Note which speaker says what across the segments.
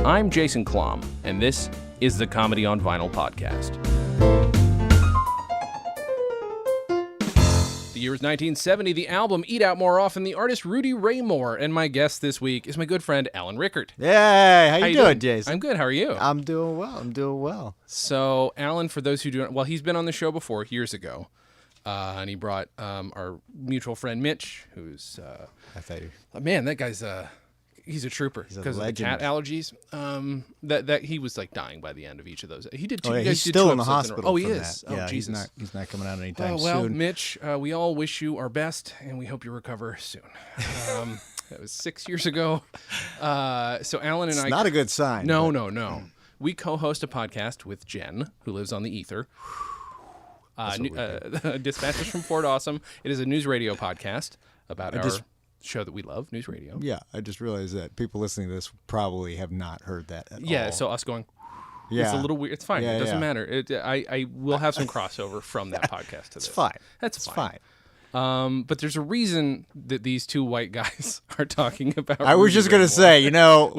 Speaker 1: I'm Jason Klom, and this is the Comedy on Vinyl podcast. The year is 1970, the album Eat Out More Often, the artist Rudy Ray Moore, and my guest this week is my good friend Allen Rueckert.
Speaker 2: Hey, how you doing, Jason?
Speaker 1: I'm good, how are you?
Speaker 2: I'm doing well.
Speaker 1: So, Allen, for those who don't, well, he's been on the show before, years ago, and he brought our mutual friend Mitch, who's,
Speaker 2: I thought you...
Speaker 1: man, that guy's, he's a trooper because of the cat allergies. That he was like dying by the end of each of those. He did two.
Speaker 2: Oh, yeah,
Speaker 1: you guys
Speaker 2: he's
Speaker 1: did
Speaker 2: still
Speaker 1: two
Speaker 2: in the
Speaker 1: episodes
Speaker 2: hospital.
Speaker 1: Oh, he
Speaker 2: from
Speaker 1: is.
Speaker 2: That.
Speaker 1: Oh,
Speaker 2: yeah,
Speaker 1: Jesus.
Speaker 2: He's not coming out anytime
Speaker 1: well,
Speaker 2: soon.
Speaker 1: Mitch, we all wish you our best, and we hope you recover soon. That was 6 years ago. So Allen and
Speaker 2: it's
Speaker 1: I.
Speaker 2: Not a good sign.
Speaker 1: No. We co-host a podcast with Jen, who lives on the ether. Dispatches from Fort Awesome. It is a news radio podcast about our show that we love, news radio.
Speaker 2: Yeah, I just realized that people listening to this probably have not heard that at all.
Speaker 1: Yeah, so us going, it's a little weird. It's fine. It doesn't matter. I will have some crossover from that podcast to this.
Speaker 2: It's fine.
Speaker 1: That's fine. But there's a reason that these two white guys are talking about.
Speaker 2: I was just gonna say,
Speaker 1: we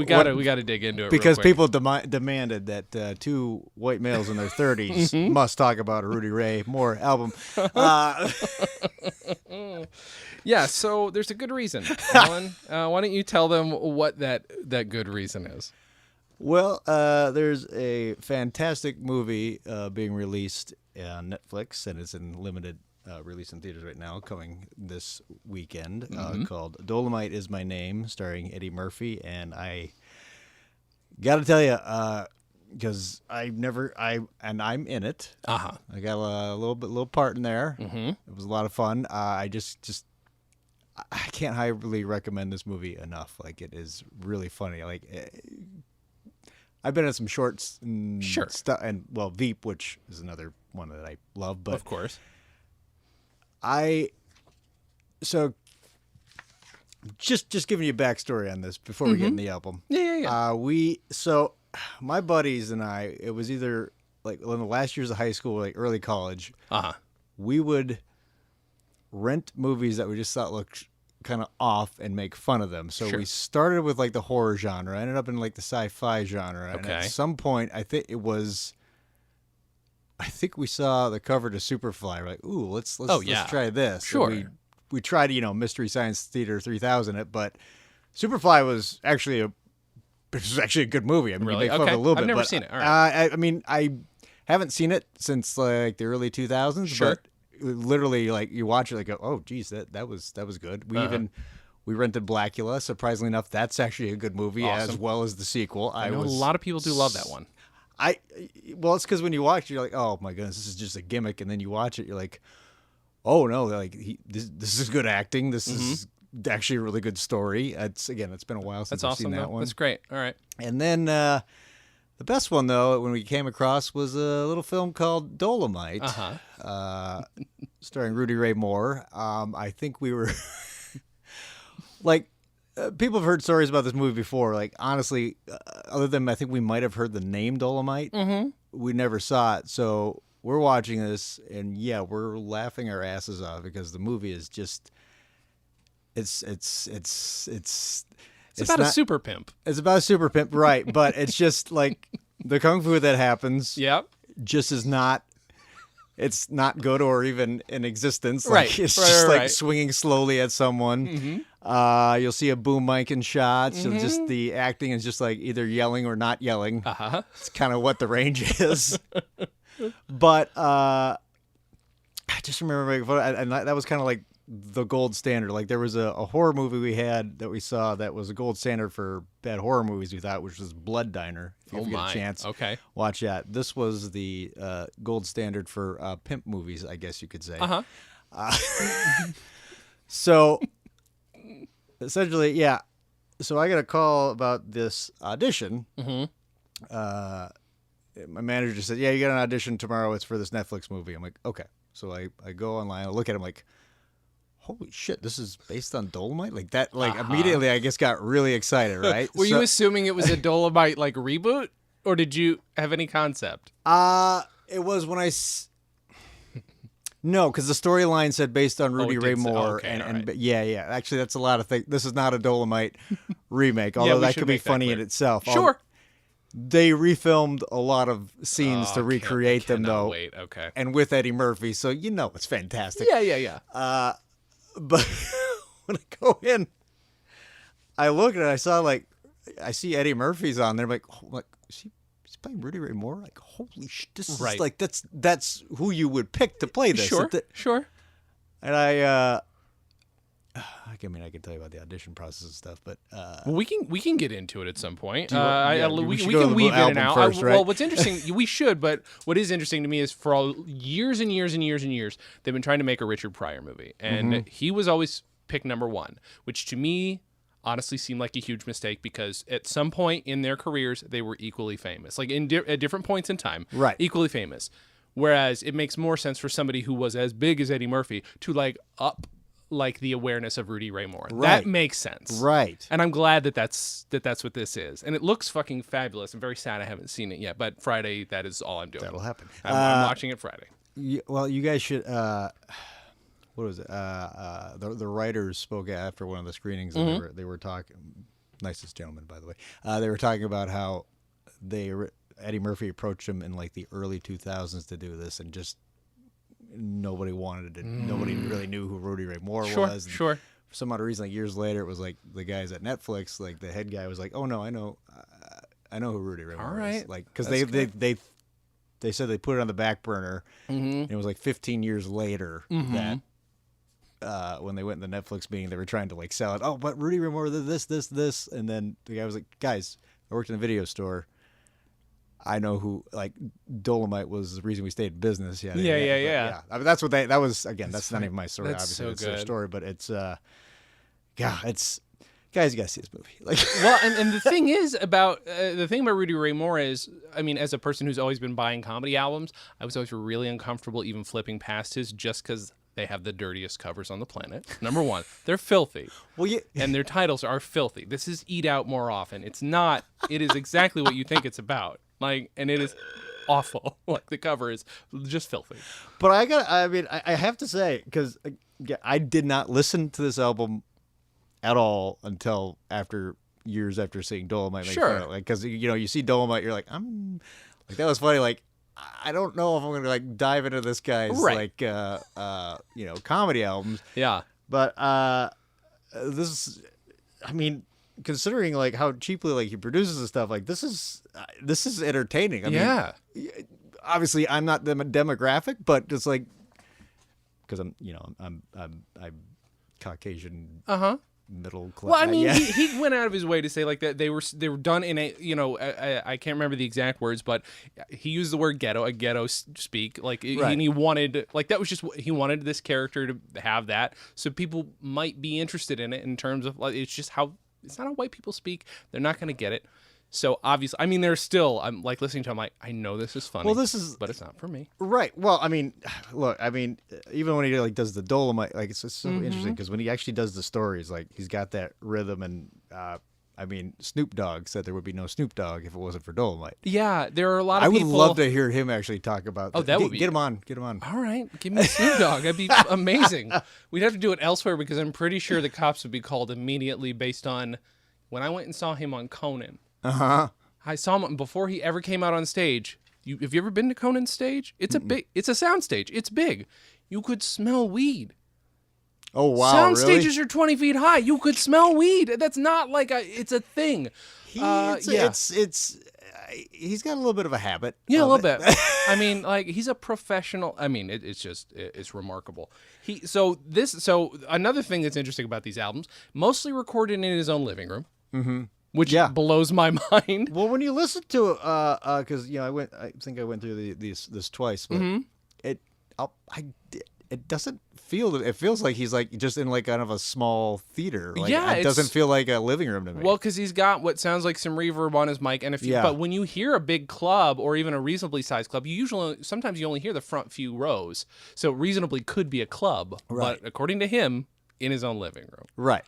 Speaker 1: gotta dig into it
Speaker 2: because
Speaker 1: real quick.
Speaker 2: people demanded that two white males in their 30s must talk about a Rudy Ray Moore album.
Speaker 1: Yeah, so there's a good reason, Allen. Why don't you tell them what that good reason is?
Speaker 2: Well, there's a fantastic movie being released on Netflix, and it's in limited release in theaters right now, coming this weekend, called Dolemite Is My Name, starring Eddie Murphy. And I got to tell you, because I'm in it. I got a little part in there. It was a lot of fun. I can't highly recommend this movie enough. Like, it is really funny. Like, I've been in some shorts and stuff, and Veep, which is another one that I love. But
Speaker 1: of course,
Speaker 2: just giving you a backstory on this before we get in the album.
Speaker 1: Yeah.
Speaker 2: My buddies and I, it was either like in the last years of high school or like early college. We would rent movies that we just thought looked kind of off and make fun of them. So we started with like the horror genre, ended up in like the sci-fi genre. And at some point, I think we saw the cover to Superfly. We're like, ooh, let's try this.
Speaker 1: Sure.
Speaker 2: And we tried, Mystery Science Theater 3000 it, but Superfly was actually a good movie. I mean,
Speaker 1: really?
Speaker 2: you make fun of it a little bit.
Speaker 1: I've never seen it. All right.
Speaker 2: I haven't seen it since like the early 2000s, but literally, like, you watch it, like, oh, geez, that was good. We rented Blackula. Surprisingly enough, that's actually a good movie, as well as the sequel.
Speaker 1: I know a lot of people do love that one.
Speaker 2: It's because when you watch it, you're like, oh my goodness, this is just a gimmick, and then you watch it, you're like, oh no, like this is good acting. This is actually a really good story. It's been a while since I've seen that one.
Speaker 1: That's great. All right.
Speaker 2: And then the best one, though, when we came across, was a little film called Dolemite, starring Rudy Ray Moore. I think we were like, people have heard stories about this movie before. Like, honestly, other than I think we might have heard the name Dolemite, we never saw it. So we're watching this, and we're laughing our asses off because the movie is just it's
Speaker 1: about a super pimp.
Speaker 2: It's about a super pimp, right? But it's just like the kung fu that happens.
Speaker 1: Yep.
Speaker 2: Just is not. It's not good or even in existence.
Speaker 1: Right.
Speaker 2: Like, it's just like swinging slowly at someone. You'll see a boom mic in shots. You'll just the acting is just like either yelling or not yelling. It's kind of what the range is. But I just remember making fun, and that was kind of like the gold standard. Like, there was a horror movie we had that we saw that was a gold standard for bad horror movies, we thought, which was Blood Diner. If you get a chance, watch that. This was the gold standard for pimp movies, I guess you could say. So essentially, so I got a call about this audition. My manager just said, you got an audition tomorrow. It's for this Netflix movie. I'm like, okay. So I go online, I look at him like, holy shit, this is based on Dolemite? Like that, immediately I guess got really excited, right?
Speaker 1: Were you assuming it was a Dolemite, like, reboot? Or did you have any concept?
Speaker 2: It was when No, because the storyline said based on Rudy Ray Moore. Yeah. Actually, that's a lot of things. This is not a Dolemite remake, although that could be funny in itself.
Speaker 1: Sure.
Speaker 2: They refilmed a lot of scenes to recreate them, though.
Speaker 1: Wait, okay.
Speaker 2: And with Eddie Murphy, so it's fantastic.
Speaker 1: Yeah.
Speaker 2: But when I go in, I look and I see Eddie Murphy's on there. I'm like, he's playing Rudy Ray Moore? Like, holy shit, this is like, that's who you would pick to play this.
Speaker 1: Sure.
Speaker 2: And I mean, I can tell you about the audition process and stuff, but
Speaker 1: well, we can get into it at some point.
Speaker 2: We
Speaker 1: can weave in and out.
Speaker 2: First, right?
Speaker 1: Well, what's interesting, we should, but what is interesting to me is for all years and years and years and years, they've been trying to make a Richard Pryor movie, and he was always pick number one, which to me honestly seemed like a huge mistake because at some point in their careers they were equally famous, like at different points in time,
Speaker 2: right?
Speaker 1: Equally famous. Whereas it makes more sense for somebody who was as big as Eddie Murphy to up the awareness of Rudy Ray Moore.
Speaker 2: Right.
Speaker 1: That makes sense.
Speaker 2: Right.
Speaker 1: And I'm glad that's what this is. And it looks fucking fabulous. I'm very sad I haven't seen it yet, but Friday, that is all I'm doing.
Speaker 2: That'll happen.
Speaker 1: I'm watching it Friday.
Speaker 2: Well, you guys should, what was it? The writers spoke after one of the screenings and they were talking, nicest gentleman, by the way. They were talking about how Eddie Murphy approached him in the early 2000s to do this and just nobody wanted it. Nobody really knew who Rudy Ray Moore was.
Speaker 1: Sure.
Speaker 2: For some odd reason, years later, it was the guys at Netflix, the head guy was like, "Oh no, I know who Rudy Ray Moore is." Because they said they put it on the back burner. And it was 15 years later that when they went in the Netflix meeting, they were trying to sell it. Oh, but Rudy Ray Moore, this, and then the guy was like, "Guys, I worked in a video store. I know who, Dolemite was the reason we stayed in business." Yeah. I mean, that's what that was, again, that's not even my story, obviously. It's their story, but it's, guys, you gotta see this movie.
Speaker 1: Well, and the thing about Rudy Ray Moore is, I mean, as a person who's always been buying comedy albums, I was always really uncomfortable even flipping past his just because they have the dirtiest covers on the planet. Number one, they're filthy. Well, and their titles are filthy. This is Eat Out More Often. It's not. It is exactly what you think it's about. And it is awful. The cover is just filthy.
Speaker 2: But I have to say, because I did not listen to this album at all until years after seeing Dolemite.
Speaker 1: Sure.
Speaker 2: Because, you see Dolemite, you're like, that was funny. I don't know if I'm going to dive into this guy's comedy albums.
Speaker 1: Yeah.
Speaker 2: But this, I mean, considering how cheaply he produces and stuff, this is entertaining. I mean, obviously I'm not the demographic, but it's because I'm Caucasian. Middle class.
Speaker 1: Well, I mean, he went out of his way to say that they were done in a I can't remember the exact words, but he used the word ghetto, a ghetto speak, right. And he wanted that was just he wanted this character to have that, so people might be interested in it in terms of it's just how it's not how white people speak. They're not going to get it. So obviously, I mean, there's still, I'm listening to him, I know this is funny. Well, but it's not for me.
Speaker 2: Right. Well, I mean, look, even when he does the Dolemite, it's so interesting because when he actually does the stories, he's got that rhythm, and Snoop Dogg said there would be no Snoop Dogg if it wasn't for Dolemite.
Speaker 1: Yeah, there are a lot of people.
Speaker 2: I would love to hear him actually talk about.
Speaker 1: That would be.
Speaker 2: Get him on.
Speaker 1: All right, give me Snoop Dogg. That'd be amazing. We'd have to do it elsewhere because I'm pretty sure the cops would be called immediately based on when I went and saw him on Conan. I saw him before he ever came out on stage. Have you ever been to Conan's stage? It's it's a sound stage. It's big. You could smell weed.
Speaker 2: Oh wow!
Speaker 1: Sound
Speaker 2: really?
Speaker 1: stages are 20 feet high. You could smell weed. That's not it's a thing.
Speaker 2: He's got a little bit of a habit.
Speaker 1: Yeah, a little bit. I mean, he's a professional. I mean, it's remarkable. So another thing that's interesting about these albums, mostly recorded in his own living room. Mm-hmm. Which blows my mind.
Speaker 2: Well, when you listen to it, because I think I went through this twice, but it doesn't feel. It feels like he's just in kind of a small theater. It doesn't feel like a living room to me.
Speaker 1: Well, because he's got what sounds like some reverb on his mic, and but when you hear a big club or even a reasonably sized club, sometimes you only hear the front few rows, so it reasonably could be a club.
Speaker 2: Right.
Speaker 1: But according to him, in his own living room.
Speaker 2: Right.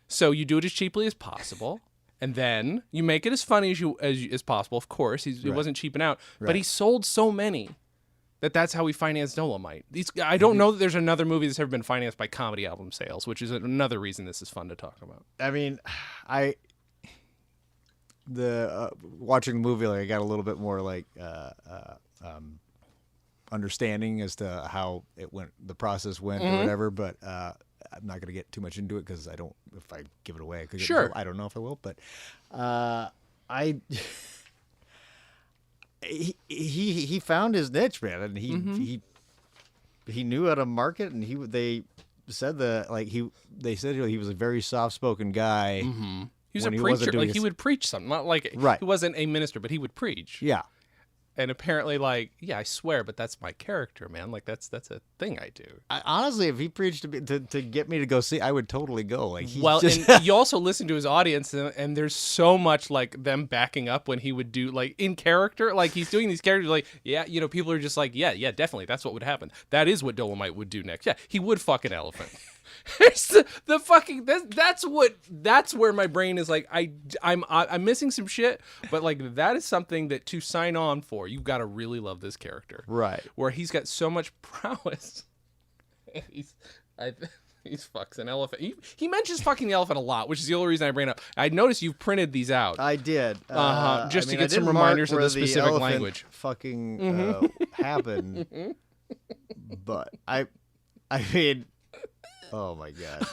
Speaker 1: So you do it as cheaply as possible. And then you make it as funny as possible. Of course, he wasn't cheaping out, but he sold so many that's how he financed Dolemite. I don't know that there's another movie that's ever been financed by comedy album sales, which is another reason this is fun to talk about.
Speaker 2: I mean, watching the movie, like I got a little bit more like understanding as to how it went, the process went, or whatever. But I'm not going to get too much into it because I don't. If I give it away, I could get
Speaker 1: sure.
Speaker 2: I don't know if I will, but he found his niche, man, and he knew how to market, and they said they said he was a very soft spoken guy.
Speaker 1: Mm-hmm. He was a preacher. Like he would preach something, not like he wasn't a minister, but he would preach.
Speaker 2: Yeah.
Speaker 1: And apparently, I swear, but that's my character, man. Like that's a thing I do.
Speaker 2: Honestly, if he preached to get me to go see, I would totally go. Like,
Speaker 1: and you also listen to his audience, and there's so much like them backing up when he would do like in character, like he's doing these characters, like people are just like, yeah, definitely, that's what would happen. That is what Dolemite would do next. Yeah, he would fuck an elephant. It's the fucking that's where my brain is like I'm missing some shit, but like that is something that to sign on for, you've got to really love this character,
Speaker 2: right?
Speaker 1: Where he's got so much prowess. He fucks an elephant. He mentions fucking the elephant a lot, which is the only reason I bring it up. I noticed you've printed these out.
Speaker 2: I did,
Speaker 1: just to get some reminders of the specific language.
Speaker 2: Fucking happened, but I mean. Oh my god!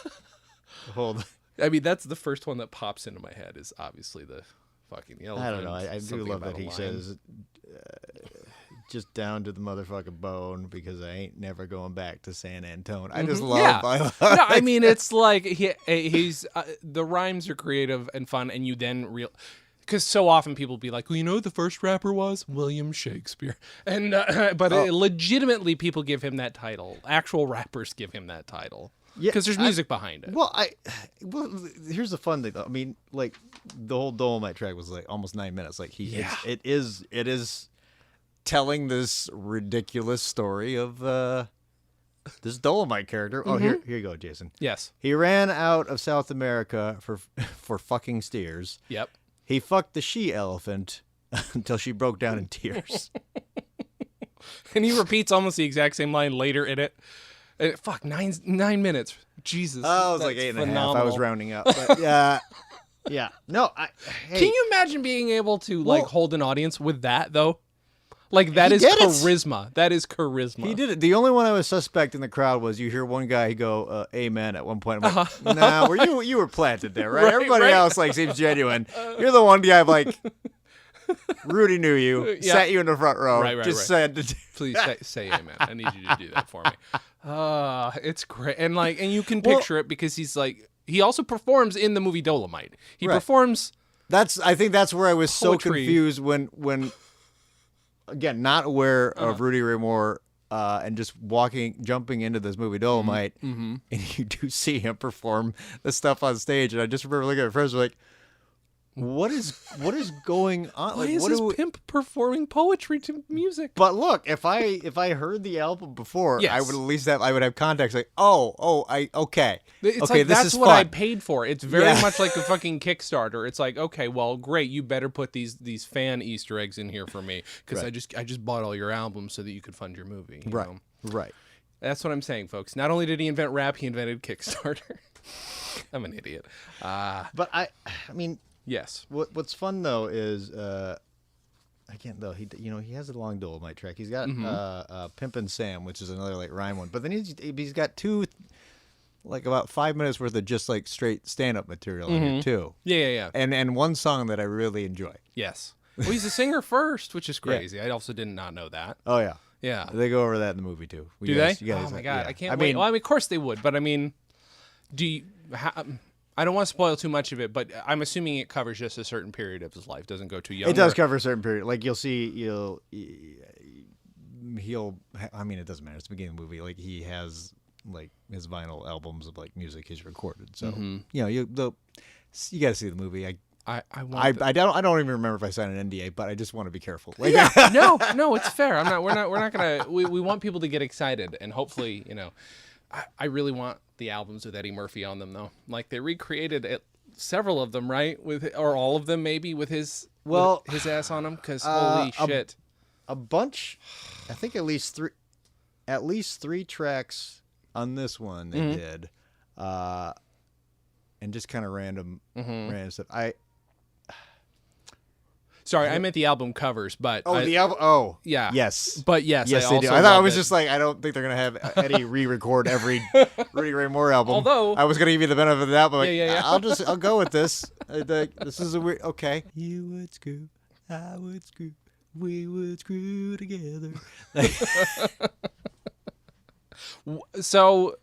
Speaker 2: Hold on.
Speaker 1: I mean, that's the first one that pops into my head. Is obviously the fucking elephant.
Speaker 2: I don't know. I do love that he says, "Just down to the motherfucking bone," because I ain't never going back to San Antone. I just love.
Speaker 1: Yeah. No, I mean, it's like he's the rhymes are creative and fun, and you then because so often people be like, well, you know who the first rapper was? William Shakespeare. And legitimately people give him that title. Actual rappers give him that title. Because there's music behind it.
Speaker 2: Well, here's the fun thing, though. I mean, like, the whole Dolemite track was like almost 9 minutes. Like, it is telling this ridiculous story of this Dolemite character. Oh, here you go, Jason.
Speaker 1: Yes.
Speaker 2: He ran out of South America for fucking steers.
Speaker 1: Yep.
Speaker 2: He fucked the she-elephant until she broke down in tears.
Speaker 1: And he repeats almost the exact same line later in it. Fuck, 9 minutes. Jesus.
Speaker 2: Oh, it was like 8.5. I was rounding up. But yeah. No, hey.
Speaker 1: Can you imagine being able to hold an audience with that, though? Like, that is charisma. That is charisma.
Speaker 2: He did it. The only one I was suspect in the crowd was you hear one guy go, amen, at one point. I'm like, nah, you were planted there, right? Everybody else seems genuine. You're the one guy like, Rudy knew you, sat you in the front row, said...
Speaker 1: Please say amen. I need you to do that for me. It's great. And you can picture it because he's like, he also performs in the movie Dolemite. He performs...
Speaker 2: I think that's where I was
Speaker 1: poetry.
Speaker 2: So confused when again, not aware of Rudy Ray Moore and just jumping into this movie Dolemite, and you do see him perform the stuff on stage, and I just remember looking at friends like, what is going on?
Speaker 1: Why is this pimp performing poetry to music?
Speaker 2: But look, if I heard the album before, I would at least I would have context. Like, okay.
Speaker 1: It's
Speaker 2: okay,
Speaker 1: like,
Speaker 2: this
Speaker 1: that's
Speaker 2: is
Speaker 1: what
Speaker 2: fun.
Speaker 1: I paid for. It's very much like a fucking Kickstarter. It's like, okay, well, great, you better put these fan Easter eggs in here for me because I just bought all your albums so that you could fund your movie. You know?
Speaker 2: Right.
Speaker 1: That's what I'm saying, folks. Not only did he invent rap, he invented Kickstarter. I'm an idiot.
Speaker 2: But I mean.
Speaker 1: Yes.
Speaker 2: What's fun though is again though he has a long Dolemite track. He's got Pimpin' Sam, which is another like rhyme one. But then he's got two like about 5 minutes worth of just like straight stand up material in here too.
Speaker 1: Yeah.
Speaker 2: And one song that I really enjoy.
Speaker 1: Yes. Well, he's a singer first, which is crazy. I also did not know that.
Speaker 2: Oh yeah.
Speaker 1: Yeah.
Speaker 2: They go over that in the movie too.
Speaker 1: Do they? Oh my god, I can't wait. Well, I mean, of course they would, but I mean, I don't want to spoil too much of it, but I'm assuming it covers just a certain period of his life. Doesn't go too young.
Speaker 2: It does cover a certain period. Like you'll see, I mean, it doesn't matter. It's the beginning of the movie. Like he has like his vinyl albums of like music he's recorded. So you got to see the movie. I don't even remember if I signed an NDA, but I just want to be careful. Like,
Speaker 1: no, it's fair. We're not gonna. We want people to get excited, and hopefully, I really want the albums with Eddie Murphy on them, though. Like they recreated it several of them, right? Or all of them, maybe, with his ass on them. Because holy shit,
Speaker 2: a bunch. I think at least three tracks on this one they did, and just kind of random stuff.
Speaker 1: Sorry, I meant the album covers, but
Speaker 2: the album. Oh,
Speaker 1: yeah,
Speaker 2: yes,
Speaker 1: but yes,
Speaker 2: they do. I thought I was just like, I don't think they're gonna have Eddie re-record every Rudy Ray Moore album.
Speaker 1: Although
Speaker 2: I was gonna give you the benefit of the doubt, but
Speaker 1: yeah.
Speaker 2: I'll go with this. This is a weird. Okay, you would screw, I would screw, we would screw together.
Speaker 1: So,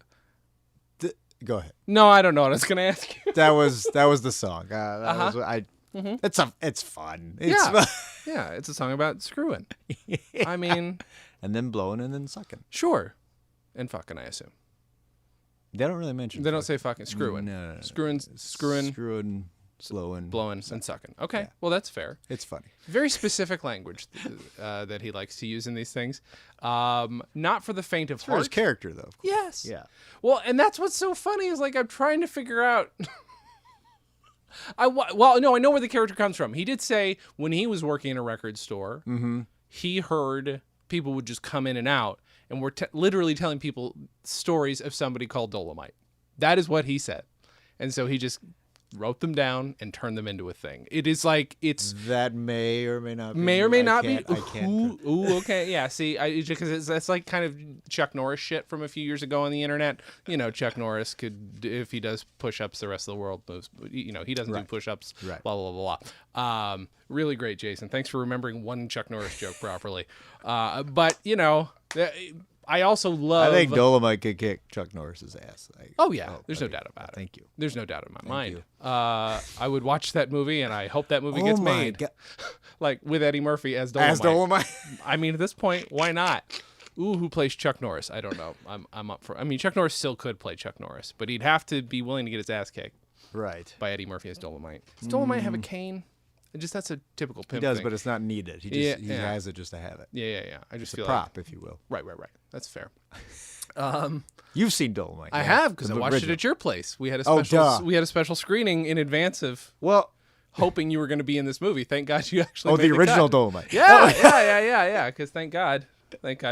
Speaker 2: go ahead.
Speaker 1: No, I don't know what I was gonna ask you.
Speaker 2: That was the song. Was what I. It's fun. It's fun.
Speaker 1: Yeah, it's a song about screwing. I mean,
Speaker 2: and then blowing and then sucking.
Speaker 1: Sure, and fucking. I assume
Speaker 2: they don't really mention.
Speaker 1: They don't say fucking screwing.
Speaker 2: No.
Speaker 1: Screwing,
Speaker 2: slowing,
Speaker 1: blowing, and sucking. Okay, well that's fair.
Speaker 2: It's funny.
Speaker 1: Very specific language that he likes to use in these things. Not for the faint of heart.
Speaker 2: For his character, though.
Speaker 1: Yes.
Speaker 2: Yeah.
Speaker 1: Well, and that's what's so funny is like I'm trying to figure out. I know where the character comes from. He did say when he was working in a record store, he heard people would just come in and out, and were literally telling people stories of somebody called Dolemite. That is what he said, and so he just wrote them down and turned them into a thing. It is like
Speaker 2: that may or may not
Speaker 1: be.
Speaker 2: I can't.
Speaker 1: Ooh, okay, yeah. See, because that's like kind of Chuck Norris shit from a few years ago on the internet. You know, Chuck Norris could, if he does push-ups, the rest of the world moves. You know, he doesn't do push-ups.
Speaker 2: Right.
Speaker 1: Blah blah blah blah. Really great, Jason. Thanks for remembering one Chuck Norris joke properly. But you know. I also love.
Speaker 2: I think Dolemite could kick Chuck Norris's ass.
Speaker 1: There's no doubt about it.
Speaker 2: Thank you.
Speaker 1: There's no doubt in my mind. I would watch that movie, and I hope that movie gets made. Like with Eddie Murphy as Dolemite. I mean, at this point, why not? Ooh, who plays Chuck Norris? I don't know. I'm up for. I mean, Chuck Norris still could play Chuck Norris, but he'd have to be willing to get his ass kicked.
Speaker 2: Right.
Speaker 1: By Eddie Murphy as Dolemite. Does Dolemite have a cane? That's a typical pimp.
Speaker 2: He does,
Speaker 1: thing.
Speaker 2: but it's not needed. He has it just to have it.
Speaker 1: Yeah. I just
Speaker 2: it's
Speaker 1: feel
Speaker 2: a prop,
Speaker 1: like,
Speaker 2: if you will.
Speaker 1: Right. That's fair.
Speaker 2: You've seen Dolemite.
Speaker 1: I have, because I watched it at your place. We had a special screening in advance of hoping you were going to be in this movie. Thank God you actually made
Speaker 2: the original Dolemite.
Speaker 1: Yeah. Because thank God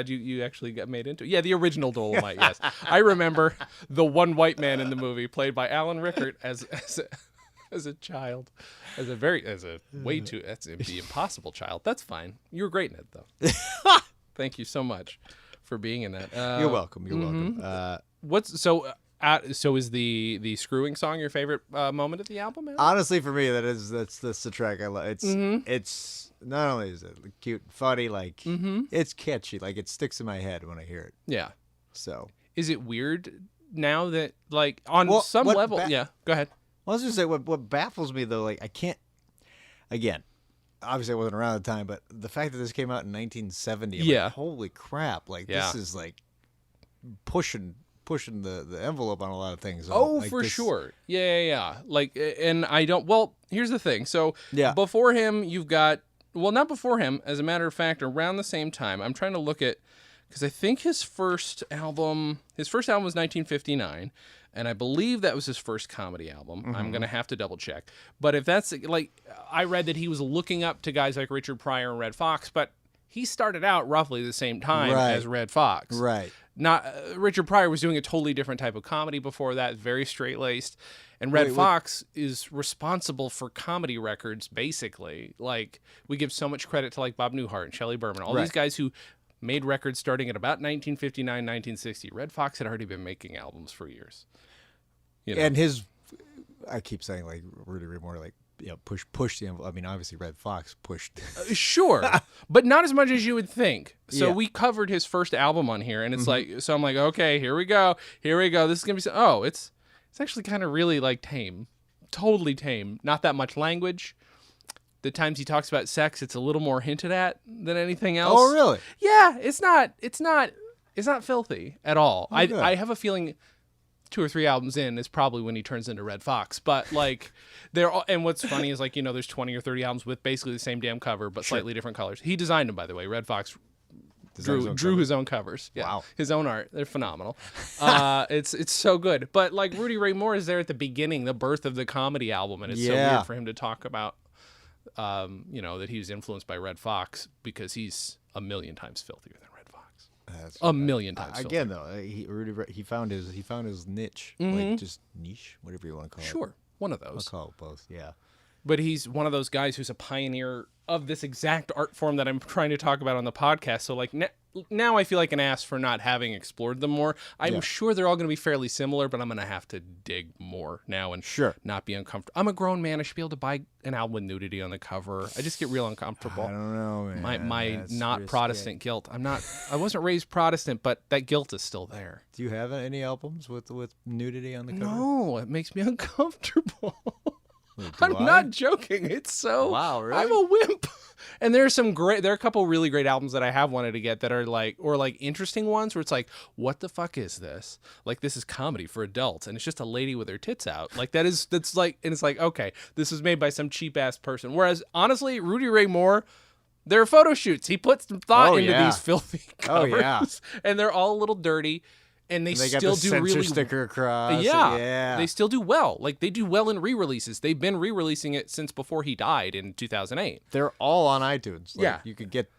Speaker 1: you actually got made into it. Yeah, the original Dolemite. Yes, I remember the one white man in the movie, played by Allen Rueckert as a child, that's the impossible child. That's fine. You were great in it, though. Thank you so much for being in that.
Speaker 2: You're welcome. You're welcome.
Speaker 1: So is the screwing song your favorite moment of the album? Alan?
Speaker 2: Honestly, for me, that's the track I love. It's not only is it cute and funny, like it's catchy, like it sticks in my head when I hear it.
Speaker 1: Yeah.
Speaker 2: So
Speaker 1: is it weird now that like on some level? Yeah. Go ahead.
Speaker 2: Well, I was just say what baffles me though, like I can't. Again, obviously I wasn't around at the time, but the fact that this came out in 1970, I'm like, holy crap! Like this is like pushing the envelope on a lot of things.
Speaker 1: For sure. Yeah. Like, and I don't. Well, here's the thing. So before him, you've got. Well, not before him. As a matter of fact, around the same time, I'm trying to look at, because I think his first album was 1959. And I believe that was his first comedy album. I'm going to have to double check. But if that's, like, I read that he was looking up to guys like Richard Pryor and Red Fox, but he started out roughly the same time as Red Fox.
Speaker 2: Right.
Speaker 1: Not Richard Pryor was doing a totally different type of comedy before that, very straight-laced. And Red Fox is responsible for comedy records, basically. Like, we give so much credit to, like, Bob Newhart and Shelley Berman, all these guys who made records starting at about 1959, 1960. Red Fox had already been making albums for years. You know?
Speaker 2: And I keep saying like Rudy Ray Moore, like push the envelope. I mean, obviously Red Fox pushed.
Speaker 1: Sure, but not as much as you would think. So we covered his first album on here, and it's like, so I'm like, okay, here we go. This is gonna be it's actually kind of really like tame, totally tame. Not that much language. The times he talks about sex, it's a little more hinted at than anything else.
Speaker 2: Oh, really?
Speaker 1: Yeah, it's not filthy at all. I have a feeling 2 or 3 albums in is probably when he turns into Red Fox. But like and what's funny is like, there's 20 or 30 albums with basically the same damn cover, but slightly different colors. He designed them, by the way. Red Fox drew his own covers. Yeah.
Speaker 2: Wow.
Speaker 1: His own art. They're phenomenal. It's so good. But like Rudy Ray Moore is there at the beginning, the birth of the comedy album, and it's so weird for him to talk about, that he was influenced by Red Fox because he's a million times filthier than Red Fox.
Speaker 2: That's
Speaker 1: a million times.
Speaker 2: Again, though, he found his niche, like just niche, whatever you want to call it.
Speaker 1: Sure, one of those.
Speaker 2: I'll call it both. Yeah.
Speaker 1: But he's one of those guys who's a pioneer of this exact art form that I'm trying to talk about on the podcast. So like now I feel like an ass for not having explored them more. I'm sure they're all going to be fairly similar, but I'm going to have to dig more now and not be uncomfortable. I'm a grown man. I should be able to buy an album with nudity on the cover. I just get real uncomfortable.
Speaker 2: I don't know, man.
Speaker 1: My not Protestant guilt. I wasn't raised Protestant, but that guilt is still there.
Speaker 2: Do you have any albums with nudity on the cover?
Speaker 1: No, it makes me uncomfortable.
Speaker 2: Wait,
Speaker 1: I'm not joking. It's so.
Speaker 2: Wow, really?
Speaker 1: I'm a wimp. And there are a couple really great albums that I have wanted to get that are like interesting ones where it's like, what the fuck is this? Like, this is comedy for adults, and it's just a lady with her tits out. Like that's like, and it's like, okay, this was made by some cheap ass person. Whereas honestly, Rudy Ray Moore, there are photo shoots. He puts some thought into these filthy covers, and they're all a little dirty. And they
Speaker 2: still
Speaker 1: got the
Speaker 2: do
Speaker 1: censor
Speaker 2: really sticker across.
Speaker 1: Yeah, they still do well. Like they do well in re-releases. They've been re-releasing it since before he died in 2008.
Speaker 2: They're all on iTunes.
Speaker 1: Like,
Speaker 2: you could get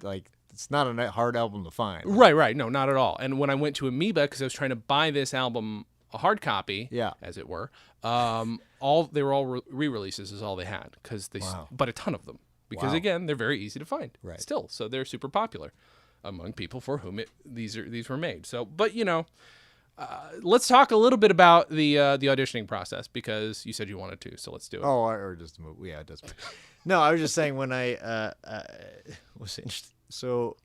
Speaker 2: it's not a hard album to find.
Speaker 1: Right. No, not at all. And when I went to Amoeba because I was trying to buy this album a hard copy, as it were, they were all re-releases is all they had but a ton of them because again they're very easy to find.
Speaker 2: Right.
Speaker 1: Still, so they're super popular among people for whom these were made. So, but let's talk a little bit about the auditioning process because you said you wanted to, so let's do it.
Speaker 2: Oh, or just move. Yeah, it does. No, I was just saying when I was interested. So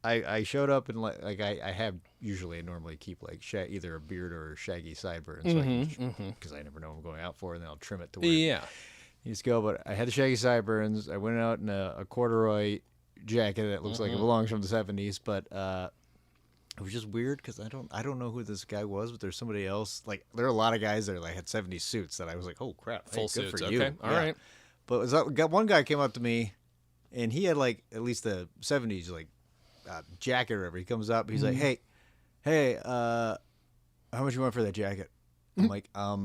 Speaker 2: I showed up and I have I normally keep either a beard or shaggy sideburns because I never know what I'm going out for, and then I'll trim it to where you just go. But I had the shaggy sideburns. I went out in a corduroy jacket that looks like it belongs from the 70s, but it was just weird because I don't know who this guy was, but there's somebody else. Like there are a lot of guys that had 70s suits that I was like, oh crap,
Speaker 1: full
Speaker 2: good
Speaker 1: suits.
Speaker 2: for you.
Speaker 1: Okay, all right.
Speaker 2: But one guy came up to me, and he had at least the 70s jacket or whatever. He comes up, he's like, hey, how much you want for that jacket? I'm like, no,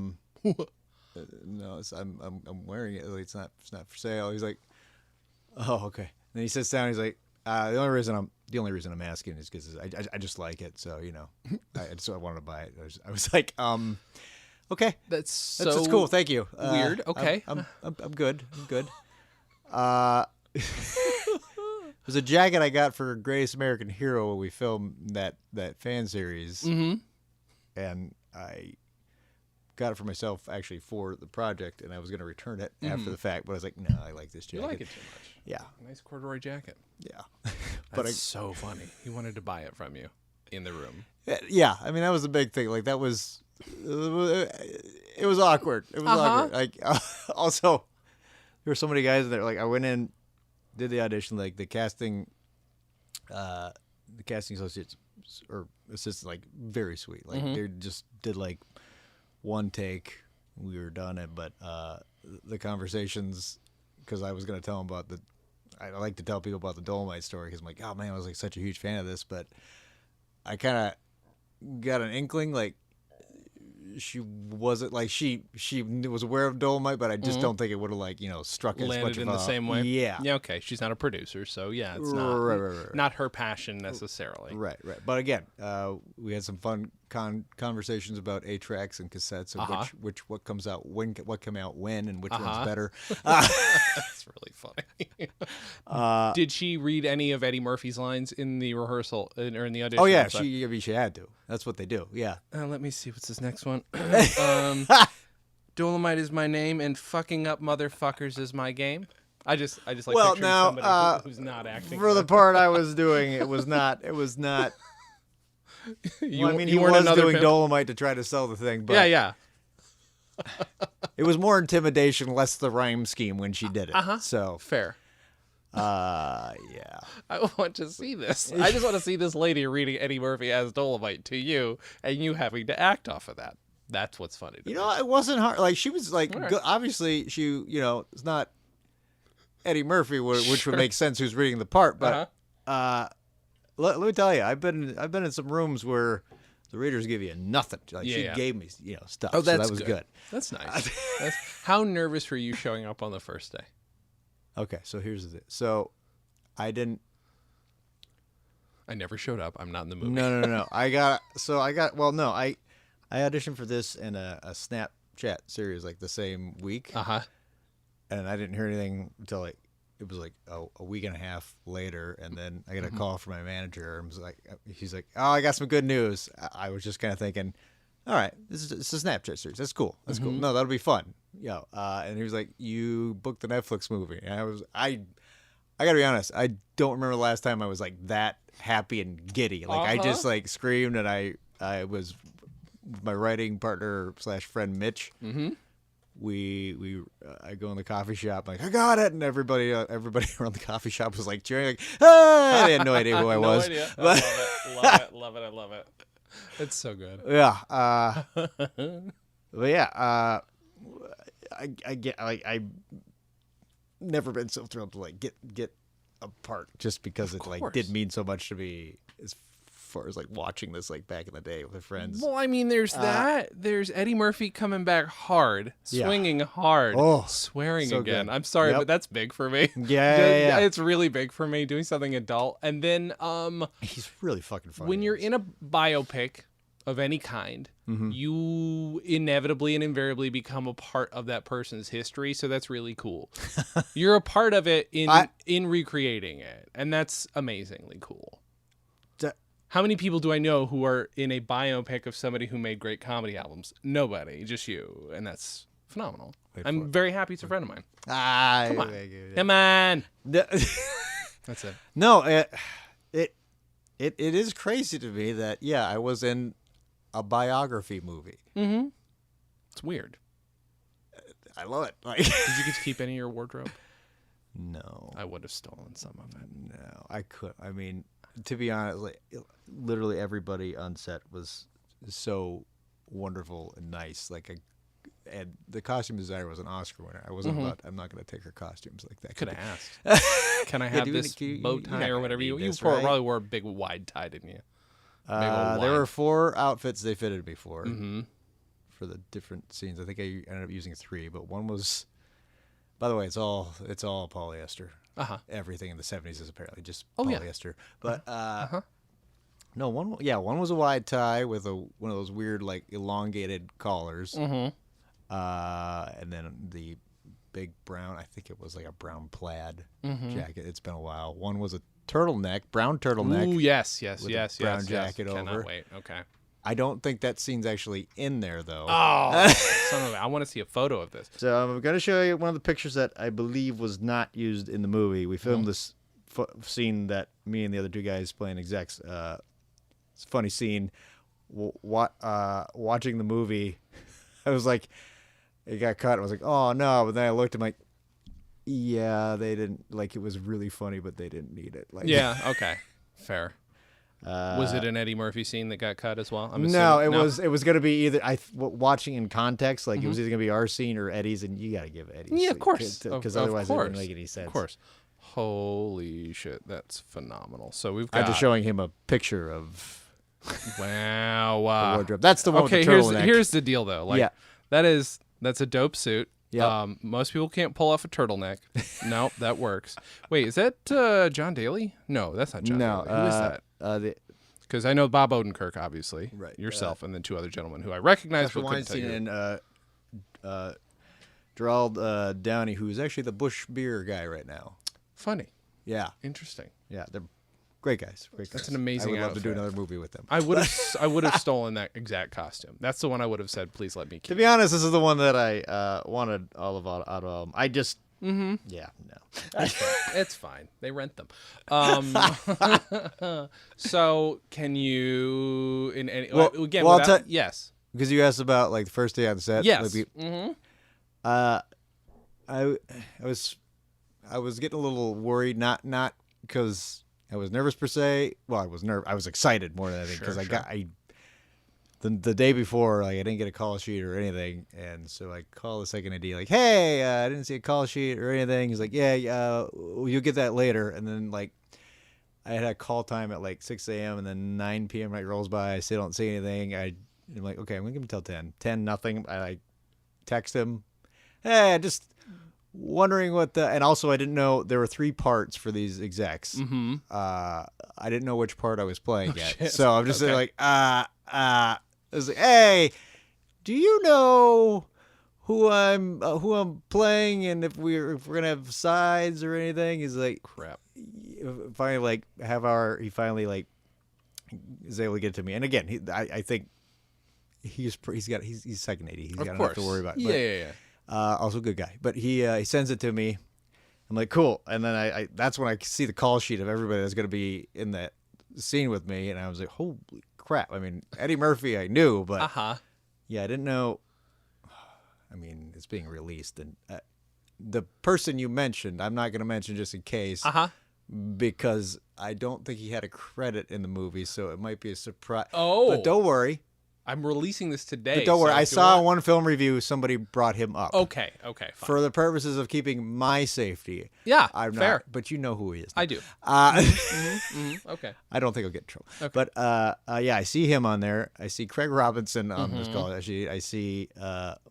Speaker 2: I'm wearing it. It's not for sale. He's like, oh, okay. Then he sits down. He's like, the only reason I'm asking is because I just like it. So I wanted to buy it. I was like, okay,
Speaker 1: that's
Speaker 2: cool. Thank you.
Speaker 1: Weird. Okay,
Speaker 2: I'm good. It was a jacket I got for Greatest American Hero when we filmed that fan series, and I got it for myself actually for the project, and I was going to return it after the fact, but I was like, no, I like this jacket.
Speaker 1: You like it too much.
Speaker 2: Yeah.
Speaker 1: Nice corduroy jacket.
Speaker 2: Yeah.
Speaker 1: That's so funny. He wanted to buy it from you in the room.
Speaker 2: Yeah. I mean, that was the big thing. Like, that was, it was awkward. It was awkward. Like, also, there were so many guys there. Like, I went in, did the audition, like, the casting associates or assistants, like, very sweet. Like, they just did, like, one take. We were done it, but the conversations, because I was going to tell them about I like to tell people about the Dolemite story because I'm like, oh man, I was like such a huge fan of this, but I kind of got an inkling like she wasn't like she was aware of Dolemite, but I just don't think it would have struck as
Speaker 1: landed
Speaker 2: much
Speaker 1: in
Speaker 2: of
Speaker 1: the same way.
Speaker 2: Yeah.
Speaker 1: Okay. She's not a producer, so yeah, it's not
Speaker 2: right.
Speaker 1: not her passion necessarily.
Speaker 2: Right. But again, we had some fun conversations about 8-tracks and cassettes and what comes out what came out when, and which one's better.
Speaker 1: That's really funny. Did she read any of Eddie Murphy's lines in the rehearsal or in the audition?
Speaker 2: Oh yeah, she had to. That's what they do. Yeah.
Speaker 1: Let me see. What's this next one? Dolemite is my name, and fucking up motherfuckers is my game. I just like picturing somebody who's not acting.
Speaker 2: For the part I was doing, it was not. He was doing Dolemite to try to sell the thing, but
Speaker 1: yeah.
Speaker 2: It was more intimidation, less the rhyme scheme when she did it. So
Speaker 1: fair.
Speaker 2: Yeah.
Speaker 1: I want to see this. I just want to see this lady reading Eddie Murphy as Dolemite to you, and you having to act off of that. That's what's funny.
Speaker 2: It wasn't hard. Like, she was like, obviously, she, it's not Eddie Murphy, which would make sense who's reading the part, but let me tell you, I've been in some rooms where the Raiders give you nothing. Like she gave me, stuff.
Speaker 1: Oh,
Speaker 2: so that was good.
Speaker 1: That's nice. How nervous were you showing up on the first day?
Speaker 2: Okay, so here's the thing. So I
Speaker 1: never showed up. I'm not in the movie.
Speaker 2: No. I auditioned for this in a Snapchat series like the same week. And I didn't hear anything until it was like a week and a half later, and then I got a call from my manager, and he's like, "Oh, I got some good news." I was just kind of thinking, "All right, it's a Snapchat series. That's cool. That's cool. No, that'll be fun." And he was like, "You booked the Netflix movie," and I gotta be honest, I don't remember the last time I was like that happy and giddy. Like I just like screamed, and I was with my writing partner / friend Mitch. I go in the coffee shop, like, I got it, and everybody around the coffie shop was like cheering, like, ah! They had no idea who I was.
Speaker 1: Idea. I love it. I love it. It's so good.
Speaker 2: Yeah. But yeah, I've never been so thrilled to like get a part just because it like did mean so much to me as far as like watching this like back in the day with my friends.
Speaker 1: Well, I mean, there's that. There's Eddie Murphy coming back hard, swinging hard, swearing so again. Good. I'm sorry, but that's big for me.
Speaker 2: Yeah.
Speaker 1: It's really big for me doing something adult. And then
Speaker 2: he's really fucking funny.
Speaker 1: When you're in a biopic of any kind, you inevitably and invariably become a part of that person's history. So that's really cool. You're a part of it in recreating it, and that's amazingly cool. How many people do I know who are in a biopic of somebody who made great comedy albums? Nobody, just you, and that's phenomenal. I'm very happy it's a friend of mine. Come on. Come on. That's it.
Speaker 2: No, it is crazy to me that I was in a biography movie.
Speaker 1: It's weird.
Speaker 2: I love it. Like,
Speaker 1: did you get to keep any of your wardrobe?
Speaker 2: No.
Speaker 1: I would have stolen some of it.
Speaker 2: No, I could. I mean, to be honest, like literally everybody on set was so wonderful and nice. Like, and the costume designer was an Oscar winner. I wasn't I'm not going to take her costumes like that.
Speaker 1: Could have asked. Can I have this bow tie or whatever you probably wore a big wide tie, didn't you?
Speaker 2: There were 4 outfits they fitted me for the different scenes. I think I ended up using 3, but one was. By the way, it's all polyester. Everything in the 70s is apparently just polyester. Yeah. But no, one was a wide tie with one of those weird like elongated collars. And then the big brown, I think it was like a brown plaid jacket. It's been a while. One was a brown turtleneck.
Speaker 1: Ooh, yes.
Speaker 2: Brown jacket over.
Speaker 1: Cannot wait. Okay.
Speaker 2: I don't think that scene's actually in there, though.
Speaker 1: Oh, son of a, I want to see a photo of this.
Speaker 2: So I'm going to show you one of the pictures that I believe was not used in the movie. We filmed this scene that me and the other 2 guys playing execs. It's a funny scene. Watching the movie, I was like, it got cut. I was like, oh, no. But then I looked, I'm like, yeah, they didn't, like, it was really funny, but they didn't need it. Like,
Speaker 1: yeah, okay. Fair. Was it an Eddie Murphy scene that got cut as well?
Speaker 2: No, it was going to be either watching in context, like it was either going to be our scene or Eddie's, and you got to give Eddie's.
Speaker 1: Yeah, of course,
Speaker 2: because otherwise it wouldn't make any sense.
Speaker 1: Of course. Holy shit, that's phenomenal. So we've got.
Speaker 2: I'm just showing him a picture of.
Speaker 1: Wow.
Speaker 2: The wardrobe. That's the one. Okay, with the turtleneck.
Speaker 1: Here's the deal though. Like, that's a dope suit.
Speaker 2: Yep.
Speaker 1: Most people can't pull off a turtleneck. No, that works. Wait, is that John Daly? No, that's not John Daly. Who is that? Because I know Bob Odenkirk, obviously,
Speaker 2: right?
Speaker 1: Yourself, and then 2 other gentlemen who I recognize but couldn't tell you.
Speaker 2: And Gerald Downey, who's actually the Bush beer guy right now.
Speaker 1: Funny.
Speaker 2: Yeah.
Speaker 1: Interesting.
Speaker 2: Yeah, they're great guys.
Speaker 1: That's an amazing outfit.
Speaker 2: I would love to do another movie with them.
Speaker 1: I would have stolen that exact costume. That's the one I would have said, please let me keep.
Speaker 2: To be honest, this is the one that I wanted all out of. I just. Yeah, no.
Speaker 1: It's fine. They rent them. So can you yes.
Speaker 2: Because you asked about like the first day on set.
Speaker 1: Yes.
Speaker 2: I was getting a little worried, not because I was nervous per se. Well, I was excited more than anything because the day before, like I didn't get a call sheet or anything, and so I call the second AD like, "Hey, I didn't see a call sheet or anything." He's like, "Yeah, you'll get that later." And then like I had a call time at like 6 a.m. and then 9 p.m. night rolls by. I still don't say anything. I'm like, okay, I'm going to give him till 10. 10, nothing. I text him. Hey, just wondering what and also I didn't know there were 3 parts for these execs.
Speaker 1: Mm-hmm.
Speaker 2: I didn't know which part I was playing yet.
Speaker 1: Shit.
Speaker 2: So I'm just like, I was like, hey, do you know who I'm playing and if we're going to have sides or anything? He's like,
Speaker 1: crap.
Speaker 2: Finally, like he finally like is able to get to me, and again, I think he's second 80. He's got enough to worry about.
Speaker 1: Yeah.
Speaker 2: Also a good guy, but he sends it to me. I'm like, cool, and then I that's when I see the call sheet of everybody that's going to be in that scene with me, and I was like, holy crap! I mean, Eddie Murphy, I knew, but yeah, I didn't know. I mean, it's being released, and the person you mentioned, I'm not going to mention just in case. Because I don't think he had a credit in the movie, so it might be a surprise.
Speaker 1: Oh.
Speaker 2: But don't worry.
Speaker 1: I'm releasing this today.
Speaker 2: But don't worry. I saw one film review, somebody brought him up.
Speaker 1: Okay, fine.
Speaker 2: For the purposes of keeping my safety.
Speaker 1: Yeah,
Speaker 2: I'm
Speaker 1: fair.
Speaker 2: Not, but you know who he is.
Speaker 1: I do. Okay.
Speaker 2: I don't think I'll get in trouble.
Speaker 1: Okay.
Speaker 2: But yeah, I see him on there. I see Craig Robinson on this call. Actually, I see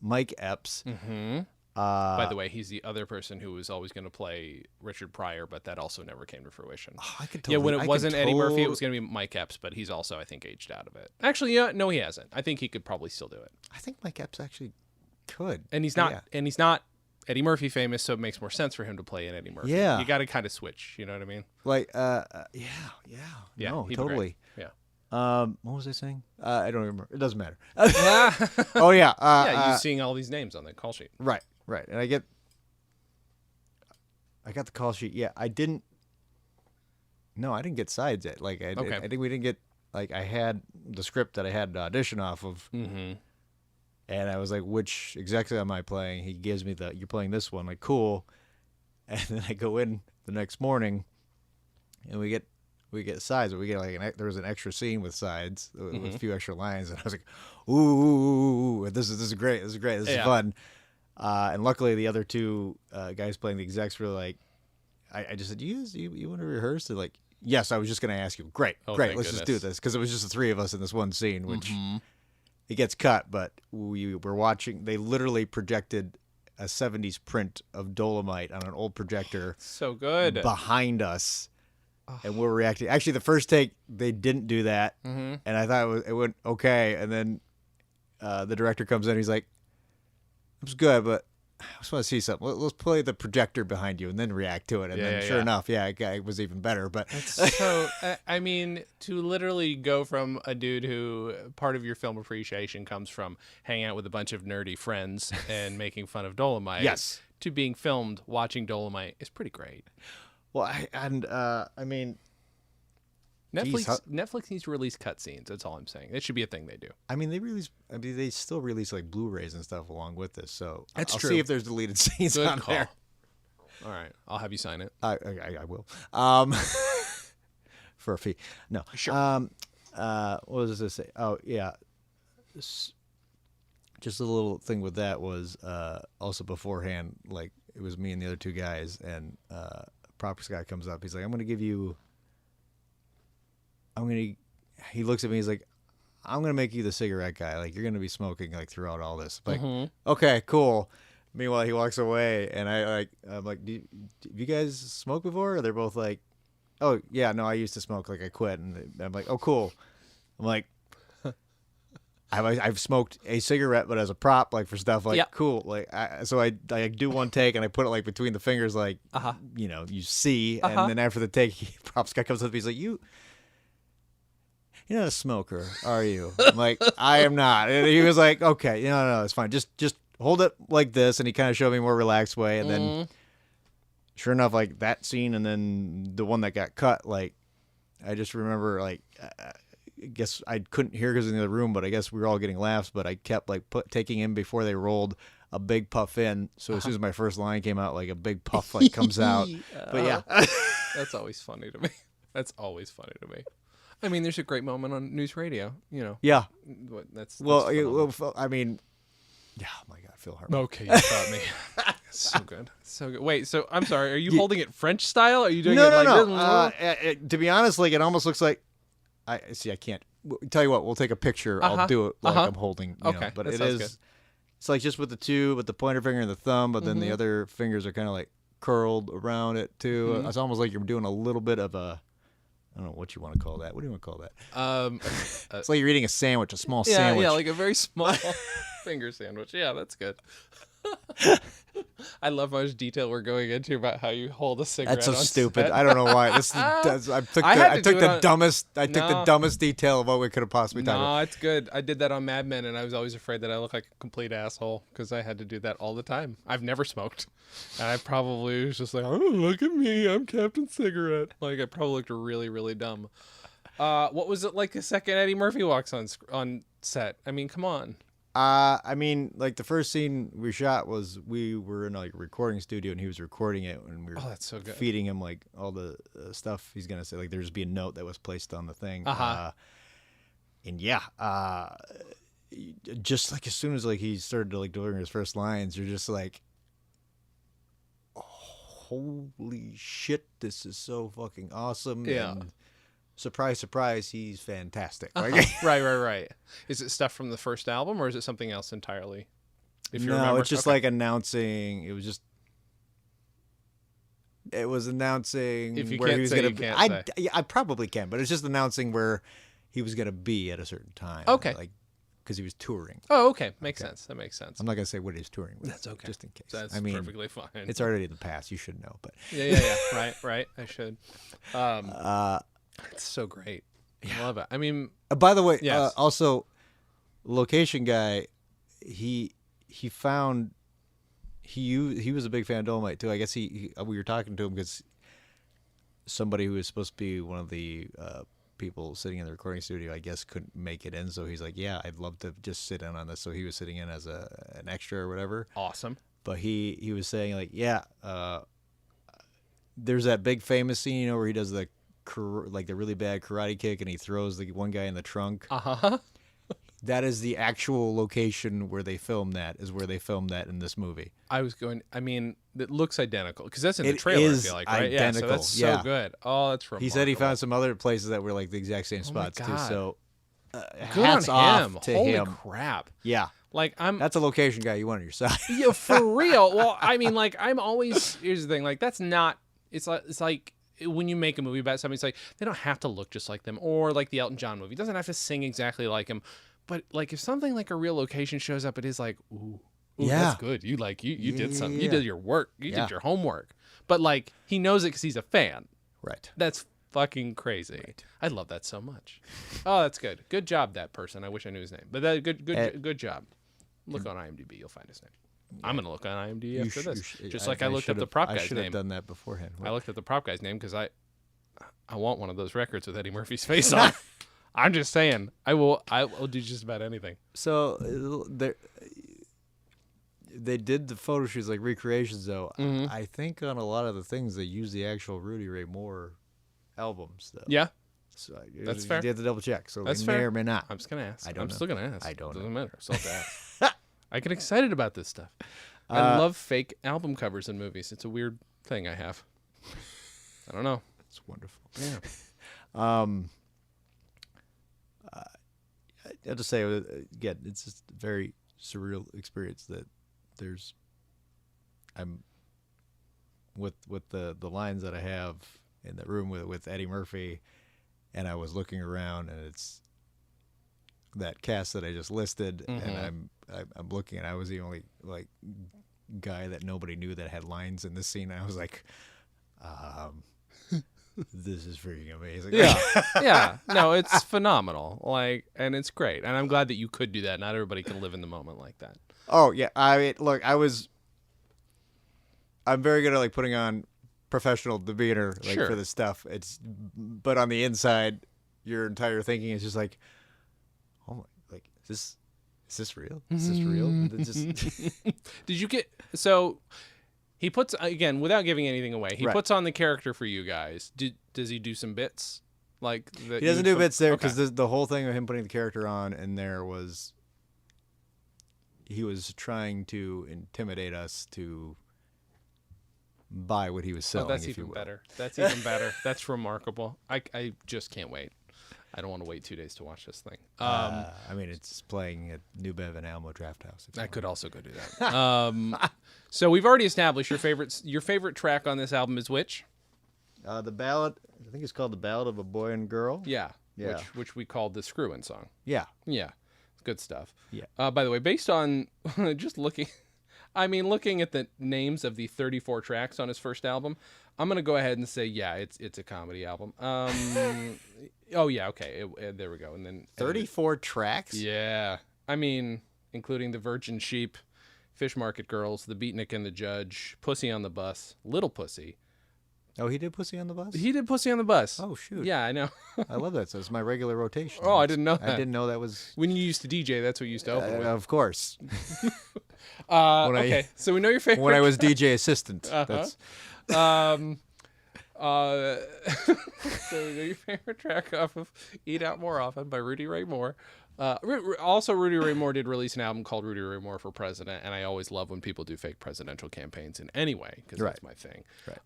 Speaker 2: Mike Epps.
Speaker 1: Mm-hmm. By the way, he's the other person who was always going to play Richard Pryor, but that also never came to fruition.
Speaker 2: Oh, I could totally,
Speaker 1: when it wasn't Eddie Murphy, it was going to be Mike Epps, but he's also, I think, aged out of it. Actually, no, he hasn't. I think he could probably still do it.
Speaker 2: I think Mike Epps actually could.
Speaker 1: And he's not. Yeah. And he's not Eddie Murphy famous, so it makes more sense for him to play in Eddie Murphy.
Speaker 2: Yeah,
Speaker 1: you got to kind of switch. You know what I mean?
Speaker 2: Like, yeah. No, totally.
Speaker 1: Yeah.
Speaker 2: What was I saying? I don't remember. It doesn't matter. Oh yeah.
Speaker 1: Yeah, you're seeing all these names on the call sheet.
Speaker 2: Right. And I got the call sheet. Yeah, I didn't get sides yet. Like, I think we didn't get, like, I had the script that I had to audition off of. Mm-hmm. And I was like, which exactly am I playing? He gives me you're playing this one. Like, cool. And then I go in the next morning and we get sides. We get like there was an extra scene with sides with a few extra lines. And I was like, ooh, this is great. This is fun. And luckily, the other 2 guys playing the execs were like, I just said, you want to rehearse? They're like, yes, I was just going to ask you. Great, let's just do this. Because it was just the 3 of us in this one scene, which it gets cut, but we were watching. They literally projected a 70s print of Dolemite on an old projector.
Speaker 1: So good.
Speaker 2: Behind us. And we're reacting. Actually, the first take, they didn't do that. And I thought it went okay. And then the director comes in. He's like, it was good, but I just want to see something. Let's play the projector behind you and then react to it. And then sure enough, it was even better. But
Speaker 1: so, I mean, to literally go from a dude who part of your film appreciation comes from hanging out with a bunch of nerdy friends and making fun of Dolemite,
Speaker 2: yes,
Speaker 1: to being filmed watching Dolemite is pretty great.
Speaker 2: Well, I mean,
Speaker 1: Netflix needs to release cutscenes. That's all I'm saying. It should be a thing they do.
Speaker 2: I mean, they still release like Blu-rays and stuff along with this. So
Speaker 1: I'll
Speaker 2: see if there's deleted scenes on there.
Speaker 1: All right, I'll have you sign it.
Speaker 2: I will. For a fee. No.
Speaker 1: Sure.
Speaker 2: What was this say? Oh yeah. Just a little thing with that was also beforehand. Like, it was me and the other 2 guys, and props guy comes up. He's like, he looks at me, he's like, I'm going to make you the cigarette guy. Like, you're going to be smoking, like, throughout all this. Like, okay, cool. Meanwhile, he walks away, and I'm like, have you guys smoked before? Or they're both like, oh, yeah, no, I used to smoke. Like, I quit. And I'm like, oh, cool. I'm like, I've smoked a cigarette, but as a prop, like, for stuff, like, cool. Like, so I do one take, and I put it, like, between the fingers, like, you see. And then after the take, props guy comes up, he's like, you're not a smoker, are you? I'm like, I am not. And he was like, okay, no, it's fine. Just hold it like this. And he kind of showed me a more relaxed way. And then sure enough, like, that scene and then the one that got cut, like, I just remember, like, I guess I couldn't hear because in the other room, but I guess we were all getting laughs. But I kept, like, taking in before they rolled a big puff in. So as soon as my first line came out, like, a big puff, like, comes out. But yeah.
Speaker 1: That's always funny to me. I mean, there's a great moment on news radio,
Speaker 2: Yeah.
Speaker 1: That's
Speaker 2: well, I mean, yeah, oh my God, Phil Hartman.
Speaker 1: Okay, you caught me. So good. So good. Wait, so I'm sorry. Are you holding it French style? Are you doing
Speaker 2: no,
Speaker 1: it like
Speaker 2: no.
Speaker 1: this?
Speaker 2: To be honest, like it almost looks like I can't. Tell you what, we'll take a picture. I'll do it like I'm holding. You know, but it is. Good. It's like just with the pointer finger and the thumb, but then the other fingers are kind of like curled around it too. It's almost like you're doing a little bit of a. I don't know what you want to call that. What do you want to call that? It's like you're eating a sandwich, a small sandwich.
Speaker 1: Yeah, like a very small finger sandwich. Yeah, that's good. I love how much detail we're going into about how you hold a cigarette.
Speaker 2: That's so
Speaker 1: on
Speaker 2: stupid.
Speaker 1: Set.
Speaker 2: I don't know why. I took the dumbest detail of what we could have possibly done.
Speaker 1: No, it's good. I did that on Mad Men, and I was always afraid that I look like a complete asshole because I had to do that all the time. I've never smoked, and I probably was just like, "Oh, look at me, I'm Captain Cigarette." Like I probably looked really, really dumb. What was it like the second Eddie Murphy walks on set? I mean, come on.
Speaker 2: I mean, like the first scene we shot was we were in like a recording studio and he was recording it and we were
Speaker 1: that's so good.
Speaker 2: feeding him like all the stuff he's gonna say. Like there'd just be a note that was placed on the thing. And just like as soon as like he started to like delivering his first lines, you're just like, holy shit, this is so fucking awesome.
Speaker 1: Yeah.
Speaker 2: And surprise, surprise, he's fantastic.
Speaker 1: Right. Is it stuff from the first album or is it something else entirely? If you remember.
Speaker 2: It's just like announcing. It was announcing
Speaker 1: if you
Speaker 2: where
Speaker 1: can't
Speaker 2: he was
Speaker 1: say,
Speaker 2: going to
Speaker 1: you
Speaker 2: be.
Speaker 1: can't say.
Speaker 2: I probably can, but it's just announcing where he was going to be at a certain time.
Speaker 1: Okay.
Speaker 2: Like, because he was touring.
Speaker 1: Oh, okay. Makes sense. That makes sense.
Speaker 2: I'm not going to say what he's touring with.
Speaker 1: That's okay.
Speaker 2: Just in case.
Speaker 1: That's perfectly fine.
Speaker 2: It's already in the past. You should know. But
Speaker 1: Yeah. Right. I should. It's so great. I love it. I mean,
Speaker 2: by the way,
Speaker 1: yes.
Speaker 2: also, location guy, he found he was a big fan of Dolemite too. I guess we were talking to him because somebody who was supposed to be one of the people sitting in the recording studio, I guess, couldn't make it in. So he's like, "Yeah, I'd love to just sit in on this." So he was sitting in as an extra or whatever.
Speaker 1: Awesome.
Speaker 2: But he was saying like, "Yeah, there's that big famous scene, where he does the really bad karate kick and he throws the one guy in the trunk." That is the actual location where they filmed that. Is where they filmed that in this movie.
Speaker 1: I mean, it looks identical because that's in the trailer. I feel like, right?
Speaker 2: Identical.
Speaker 1: Yeah, so that's so good. Oh, that's remarkable.
Speaker 2: He said he found some other places that were like the exact same spots too. So
Speaker 1: good
Speaker 2: hats
Speaker 1: on him.
Speaker 2: off to
Speaker 1: Holy
Speaker 2: him.
Speaker 1: crap!
Speaker 2: Yeah,
Speaker 1: like
Speaker 2: that's a location guy you want on your side.
Speaker 1: Yeah, for real. Well, I mean, like I'm always. Here's the thing. Like that's not. It's like when you make a movie about something, it's like they don't have to look just like them, or like the Elton John movie. It doesn't have to sing exactly like him. But like if something like a real location shows up, it is like, ooh, that's good. You did something. You did your work. You did your homework. But like he knows it because he's a fan.
Speaker 2: Right.
Speaker 1: That's fucking crazy. Right. I love that so much. Oh, that's good. Good job, that person. I wish I knew his name. But that good job. Look on IMDb. You'll find his name. Yeah. I'm gonna look on IMDb after this. Just like I looked up the prop guy's name. I should
Speaker 2: have done that beforehand.
Speaker 1: I looked at the prop guy's name because I want one of those records with Eddie Murphy's face on. I'm just saying, I will do just about anything.
Speaker 2: So they did the photo shoots, like recreations, though. Mm-hmm. I think on a lot of the things they use the actual Rudy Ray Moore albums, though.
Speaker 1: Yeah,
Speaker 2: so
Speaker 1: that's fair.
Speaker 2: You have to double check. So
Speaker 1: that's
Speaker 2: may
Speaker 1: fair.
Speaker 2: or may not.
Speaker 1: I'm just gonna ask.
Speaker 2: I'm
Speaker 1: still gonna ask.
Speaker 2: I don't know.
Speaker 1: Doesn't matter. I still have to ask. I get excited about this stuff. I love fake album covers in movies. It's a weird thing I have. I don't know.
Speaker 2: It's wonderful.
Speaker 1: Yeah.
Speaker 2: I have to say, again, it's just a very surreal experience that I'm with the lines that I have in the room with Eddie Murphy, and I was looking around, and it's that cast that I just listed, and I'm looking, and I was the only like guy that nobody knew that had lines in this scene. And I was like, this is freaking amazing.
Speaker 1: Yeah. No, it's phenomenal. Like, and it's great. And I'm glad that you could do that. Not everybody can live in the moment like that.
Speaker 2: Oh yeah. I mean, look, I'm very good at like putting on professional demeanor for this stuff. But on the inside, your entire thinking is just like, oh my, like is this real? Is this real?
Speaker 1: Did you get so? He puts, again, without giving anything away, he puts on the character for you guys. Does he do some bits? Like that
Speaker 2: he doesn't do bits there because the whole thing of him putting the character on in there was he was trying to intimidate us to buy what he was selling.
Speaker 1: That's even better. That's even better. That's remarkable. I just can't wait. I don't want to wait 2 days to watch this thing.
Speaker 2: I mean, it's playing at New Bev and Alamo Draft House.
Speaker 1: I could also go do that. So we've already established your favorite track on this album is which?
Speaker 2: The ballad. I think it's called "The Ballad of a Boy and Girl."
Speaker 1: Yeah.
Speaker 2: Yeah.
Speaker 1: Which we called the Screw-In song.
Speaker 2: Yeah.
Speaker 1: Yeah. Good stuff.
Speaker 2: Yeah.
Speaker 1: By the way, based on just looking at the names of the 34 tracks on his first album, I'm going to go ahead and say, yeah, it's a comedy album. Oh, yeah, okay. There we go. And then
Speaker 2: 34 tracks?
Speaker 1: Yeah. I mean, including The Virgin Sheep, Fish Market Girls, The Beatnik and the Judge, Pussy on the Bus, Little Pussy.
Speaker 2: Oh, he did Pussy on the Bus?
Speaker 1: He did Pussy on the Bus.
Speaker 2: Oh, shoot.
Speaker 1: Yeah, I know.
Speaker 2: I love that. So it's my regular rotation.
Speaker 1: Oh, I didn't know that.
Speaker 2: I didn't know that was...
Speaker 1: When you used to DJ, that's what you used to open with.
Speaker 2: Of course.
Speaker 1: Okay, so we know your favorite.
Speaker 2: When I was DJ assistant. That's...
Speaker 1: So we know your favorite track off of Eat Out More Often by Rudy Ray Moore. Also, Rudy Ray Moore did release an album called Rudy Ray Moore for President, and I always love when people do fake presidential campaigns in any way, because that's my thing.
Speaker 2: Right.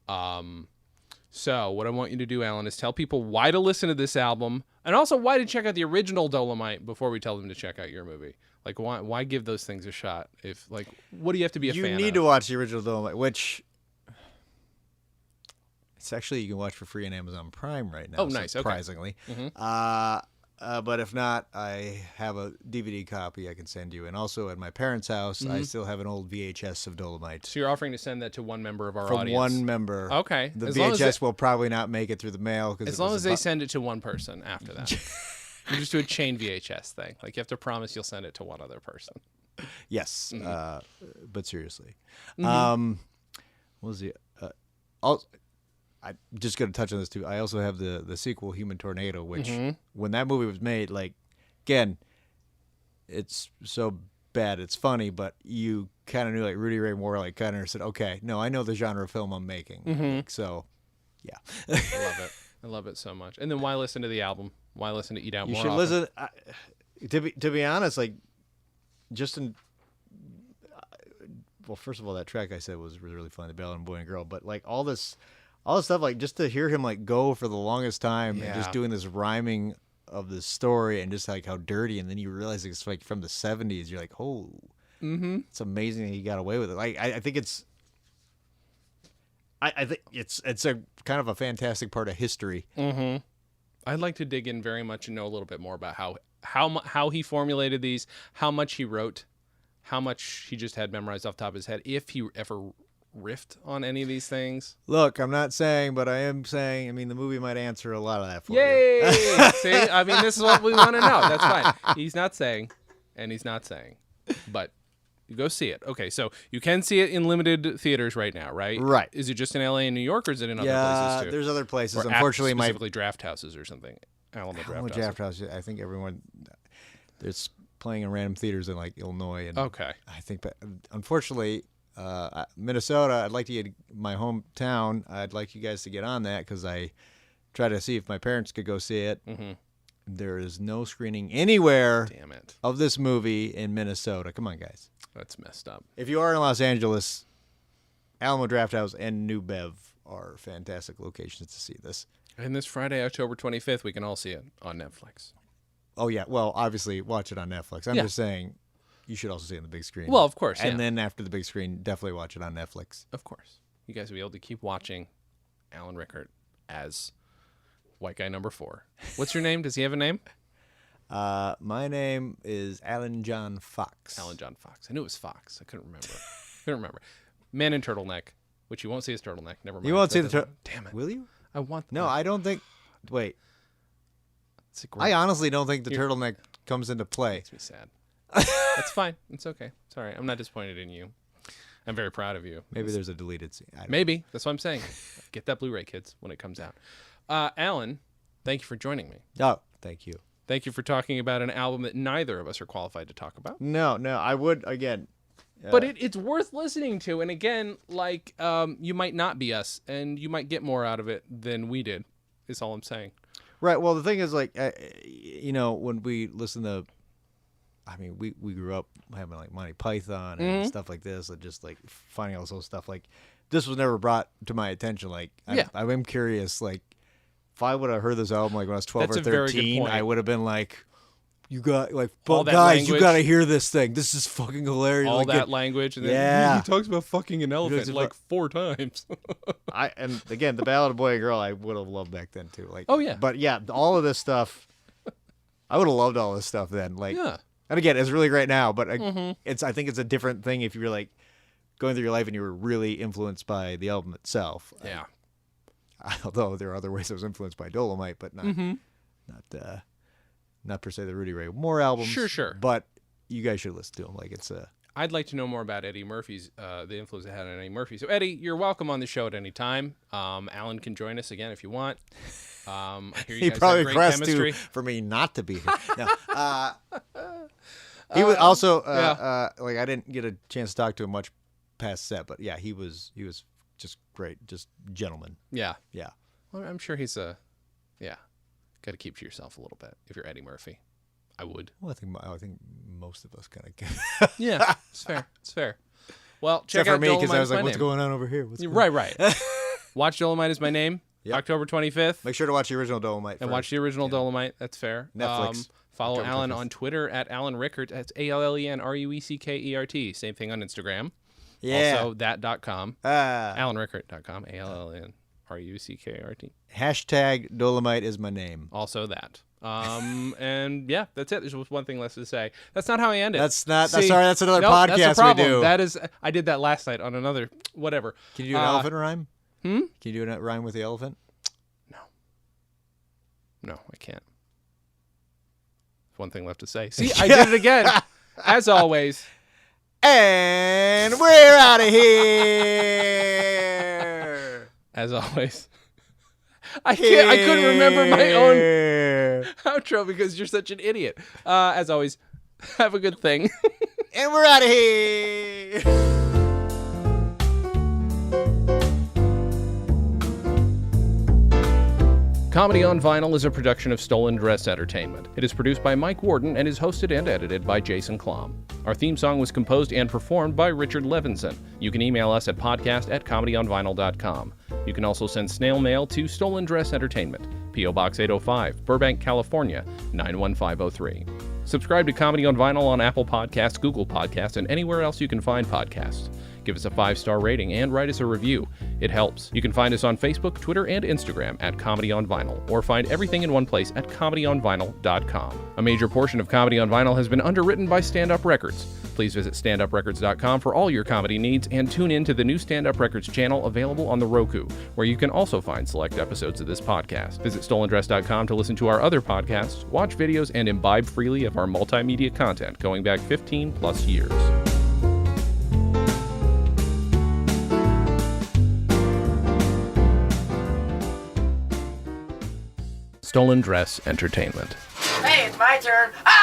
Speaker 1: So what I want you to do, Alan, is tell people why to listen to this album, and also why to check out the original Dolemite before we tell them to check out your movie. Like, why give those things a shot? What do you have to be a fan of?
Speaker 2: You need to watch the original Dolemite, which... It's actually, you can watch for free on Amazon Prime right now.
Speaker 1: Oh, nice.
Speaker 2: Surprisingly.
Speaker 1: Okay.
Speaker 2: But if not, I have a DVD copy I can send you. And also at my parents' house, I still have an old VHS of Dolemite.
Speaker 1: So you're offering to send that to one member of our
Speaker 2: From
Speaker 1: audience?
Speaker 2: one member.
Speaker 1: Okay.
Speaker 2: The VHS will probably not make it through the mail.
Speaker 1: As long as they send it to one person after that. You just do a chain VHS thing. Like, you have to promise you'll send it to one other person.
Speaker 2: Yes. But seriously.
Speaker 1: Mm-hmm.
Speaker 2: What was the... I'm just going to touch on this too. I also have the sequel, Human Tornado, which when that movie was made, like, again, it's so bad, it's funny, but you kind of knew, like, Rudy Ray Moore, like, kind of said, okay, no, I know the genre of film I'm making. Like, so, yeah.
Speaker 1: I love it. I love it so much. And then why listen to the album? Why listen to Eat Out More
Speaker 2: You should
Speaker 1: Often?
Speaker 2: listen. To be honest, like, just in... Well, first of all, that track I said was really fun, The Ballad of a Boy and Girl, but, like, all this stuff, like, just to hear him, like, go for the longest time and just doing this rhyming of the story and just, like, how dirty, and then you realize it's, like, from the 70s. You're like, oh, it's amazing that he got away with it. Like, I think it's... I think it's a kind of a fantastic part of history.
Speaker 1: I'd like to dig in very much and know a little bit more about how he formulated these, how much he wrote, how much he just had memorized off the top of his head, if he ever riffed on any of these things.
Speaker 2: Look, I'm not saying, but I am saying, I mean, the movie might answer a lot of that for you.
Speaker 1: Yay! See, I mean, this is what we want to know. That's fine. He's not saying, and he's not saying, but you go see it. Okay, so you can see it in limited theaters right now, right?
Speaker 2: Right.
Speaker 1: Is it just in LA and New York, or is it in other places too?
Speaker 2: There's other places.
Speaker 1: Or
Speaker 2: Unfortunately,
Speaker 1: specifically draft houses or something. Alamo
Speaker 2: Draft House. I think everyone, it's playing in random theaters in, like, Illinois. And
Speaker 1: okay.
Speaker 2: I think, but unfortunately, Minnesota, I'd like to get my hometown. I'd like you guys to get on that, because I try to see if my parents could go see it. There is no screening anywhere of this movie in Minnesota. Come on, guys.
Speaker 1: That's messed up.
Speaker 2: If you are in Los Angeles, Alamo Draft House and New Bev are fantastic locations to see this.
Speaker 1: And this Friday, October 25th, we can all see it on Netflix.
Speaker 2: Oh, yeah. Well, obviously, watch it on Netflix. I'm just saying, you should also see it on the big screen.
Speaker 1: Well, of course,
Speaker 2: And then after the big screen, definitely watch it on Netflix.
Speaker 1: Of course. You guys will be able to keep watching Allen Rueckert as White Guy Number 4. What's your name? Does he have a name?
Speaker 2: My name is Alan John Fox.
Speaker 1: Alan John Fox. I knew it was Fox. I couldn't remember. Man in turtleneck, which you won't see his turtleneck. Never mind.
Speaker 2: You won't see the turtleneck.
Speaker 1: Damn it.
Speaker 2: Will you?
Speaker 1: I want
Speaker 2: No, I don't think... Wait.
Speaker 1: It's a great...
Speaker 2: I honestly don't think the turtleneck comes into play.
Speaker 1: Makes me sad. That's fine. It's okay. Sorry. I'm not disappointed in you. I'm very proud of you.
Speaker 2: Maybe there's a deleted scene.
Speaker 1: Maybe. That's what I'm saying. Get that Blu-ray, kids, when it comes out. Alan, thank you for joining me.
Speaker 2: Oh, thank you.
Speaker 1: Thank you for talking about an album that neither of us are qualified to talk about.
Speaker 2: No, I would, again...
Speaker 1: But it's worth listening to. And again, like, you might not be us, and you might get more out of it than we did, is all I'm saying.
Speaker 2: Right. Well, the thing is, like, when we listen to... I mean, we grew up having, like, Monty Python and stuff like this, and just, like, finding all this old stuff. Like, this was never brought to my attention. Like, I'm curious. Like, if I would have heard this album like when I was 12
Speaker 1: That's
Speaker 2: or
Speaker 1: a very good
Speaker 2: 13,
Speaker 1: point.
Speaker 2: I would have been like, you got like,
Speaker 1: All that
Speaker 2: guys,
Speaker 1: language.
Speaker 2: you got to hear this thing. This is fucking hilarious.
Speaker 1: All
Speaker 2: like,
Speaker 1: that language, and then
Speaker 2: Yeah.
Speaker 1: he talks about fucking an elephant like 4 times.
Speaker 2: And again, the Ballad of Boy and Girl, I would have loved back then too. Like,
Speaker 1: Oh, yeah.
Speaker 2: But yeah, all of this stuff, I would have loved all this stuff then. Like,
Speaker 1: Yeah.
Speaker 2: and again, it's really great now, but I
Speaker 1: Mm-hmm.
Speaker 2: think it's a different thing if you're like going through your life and you were really influenced by the album itself.
Speaker 1: Yeah.
Speaker 2: Although there are other ways I was influenced by Dolemite, but not
Speaker 1: Mm-hmm.
Speaker 2: not per se the Rudy Ray Moore albums.
Speaker 1: Sure.
Speaker 2: But you guys should listen to them. Like, it's
Speaker 1: I'd like to know more about Eddie Murphy's, the influence it had on Eddie Murphy. So, Eddie, you're welcome on the show at any time. Alan can join us again if you want. I hear you
Speaker 2: he
Speaker 1: guys
Speaker 2: probably
Speaker 1: have great
Speaker 2: requests
Speaker 1: chemistry.
Speaker 2: for me not to be here. No. He was also like, I didn't get a chance to talk to him much past set, but yeah, he was just great, just gentleman.
Speaker 1: Yeah.
Speaker 2: Yeah.
Speaker 1: Well, I'm sure he's got to keep to yourself a little bit if you're Eddie Murphy. I would.
Speaker 2: Well, I think most of us kind of get.
Speaker 1: Yeah, it's fair. It's fair. Well, check
Speaker 2: Except for
Speaker 1: out
Speaker 2: me, because
Speaker 1: Dolemite
Speaker 2: I
Speaker 1: Is
Speaker 2: was like,
Speaker 1: My
Speaker 2: what's
Speaker 1: Name.
Speaker 2: going on over here? What's going
Speaker 1: Right. Watch Dolemite Is My Name,
Speaker 2: Yep.
Speaker 1: October 25th.
Speaker 2: Make sure to watch the original Dolemite
Speaker 1: And
Speaker 2: first.
Speaker 1: watch the original Dolemite. That's fair.
Speaker 2: Netflix.
Speaker 1: Follow
Speaker 2: October
Speaker 1: Alan
Speaker 2: 25th.
Speaker 1: on Twitter at Allen Rueckert. That's ALLENRUECKERT. Same thing on Instagram.
Speaker 2: Yeah.
Speaker 1: Also, that.com. AllenRueckert.com. ALLENRUECKERT.
Speaker 2: Hashtag Dolemite Is My Name.
Speaker 1: Also that. And yeah, that's it. There's just one thing less to say. That's not how I end it.
Speaker 2: That's not.
Speaker 1: See,
Speaker 2: Sorry, that's another
Speaker 1: nope,
Speaker 2: podcast
Speaker 1: that's a problem.
Speaker 2: we do.
Speaker 1: That is. I did that last night on another whatever.
Speaker 2: Can you do an elephant rhyme?
Speaker 1: Hmm?
Speaker 2: Can you do a rhyme with the elephant?
Speaker 1: No, I can't. There's one thing left to say. See, I did it again. As always.
Speaker 2: And we're out of here.
Speaker 1: As always. I couldn't remember my own outro because you're such an idiot. As always, have a good thing.
Speaker 2: And we're out of here.
Speaker 1: Comedy on Vinyl is a production of StolenDress Entertainment. It is produced by Mike Worden and is hosted and edited by Jason Klom. Our theme song was composed and performed by Richard Levinson. You can email us at podcast@comedyonvinyl.com. You can also send snail mail to StolenDress Entertainment, P.O. Box 805, Burbank, California, 91503. Subscribe to Comedy on Vinyl on Apple Podcasts, Google Podcasts, and anywhere else you can find podcasts. Give us a 5-star rating and write us a review. It helps. You can find us on Facebook, Twitter, and Instagram at Comedy on Vinyl, or find everything in one place at comedyonvinyl.com. A major portion of Comedy on Vinyl has been underwritten by Stand Up Records. Please visit standuprecords.com for all your comedy needs and tune in to the new Stand Up Records channel available on the Roku, where you can also find select episodes of this podcast. Visit StolenDress.com to listen to our other podcasts, watch videos, and imbibe freely of our multimedia content going back 15 plus years. StolenDress Entertainment.
Speaker 3: Hey, it's my turn. Ah!